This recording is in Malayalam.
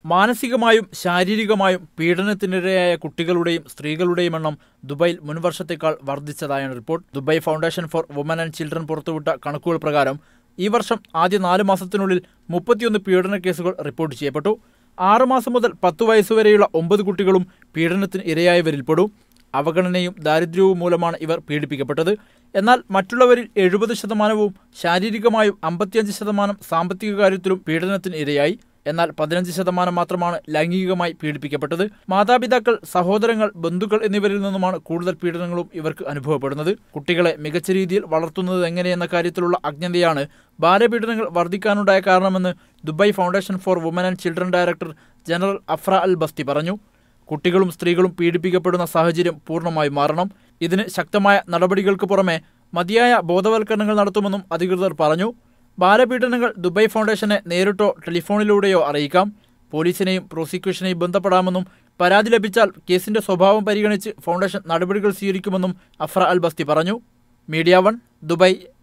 മാനസികമായും ശാരീരികമായും പീഡനത്തിനിരയായ കുട്ടികളുടെയും സ്ത്രീകളുടെയും എണ്ണം ദുബൈയിൽ മുൻവർഷത്തേക്കാൾ വർദ്ധിച്ചതായാണ് report. Dubai Foundation for Women and Children പുറത്തുവിട്ട കണക്കുകൾ പ്രകാരം ഈ വർഷം ആദ്യ 4 മാസത്തിനുള്ളിൽ 31 പീഡന കേസുകൾ റിപ്പോർട്ട് ചെയ്യപ്പെട്ടു. 6 മാസം മുതൽ 10 വയസ്സുവരെയുള്ള 9 കുട്ടികളും പീഡനത്തിന് ഇരയായവരിൽപ്പെടും. അവഗണനയും ദാരിദ്ര്യവും മൂലമാണ് ഇവർ പീഡിപ്പിക്കപ്പെട്ടത്. എന്നാൽ മറ്റുള്ളവരിൽ 70%വും ശാരീരികമായും 55% സാമ്പത്തിക കാര്യത്തിലും പീഡനത്തിന് ഇരയായി. എന്നാൽ 15% മാത്രമാണ് ലൈംഗികമായി പീഡിപ്പിക്കപ്പെട്ടത്. മാതാപിതാക്കൾ, സഹോദരങ്ങൾ, ബന്ധുക്കൾ എന്നിവരിൽ നിന്നുമാണ് കൂടുതൽ പീഡനങ്ങളും ഇവർക്ക് അനുഭവപ്പെടുന്നത്. കുട്ടികളെ മികച്ച രീതിയിൽ വളർത്തുന്നത് എങ്ങനെയെന്ന കാര്യത്തിലുള്ള അജ്ഞതയാണ് ബാലപീഡനങ്ങൾ വർദ്ധിക്കാനുണ്ടായ കാരണമെന്ന് Dubai Foundation for Women and Children director general Afra Al Basti പറഞ്ഞു. കുട്ടികളും സ്ത്രീകളും പീഡിപ്പിക്കപ്പെടുന്ന സാഹചര്യം പൂർണ്ണമായും മാറണം. ഇതിന് ശക്തമായ നടപടികൾക്ക് പുറമെ മതിയായ ബോധവൽക്കരണങ്ങൾ നടത്തുമെന്നും അധികൃതർ പറഞ്ഞു. ബാലപീഡനങ്ങൾ ദുബൈ ഫൗണ്ടേഷനെ നേരിട്ടോ ടെലിഫോണിലൂടെയോ അറിയിക്കാം. പോലീസിനെയും പ്രോസിക്യൂഷനെയും ബന്ധപ്പെടാമെന്നും പരാതി ലഭിച്ചാൽ കേസിന്റെ സ്വഭാവം പരിഗണിച്ച് ഫൗണ്ടേഷൻ നടപടികൾ സ്വീകരിക്കുമെന്നും അഫ്ര അൽ ബസ്തി പറഞ്ഞു. Media 1 Dubai.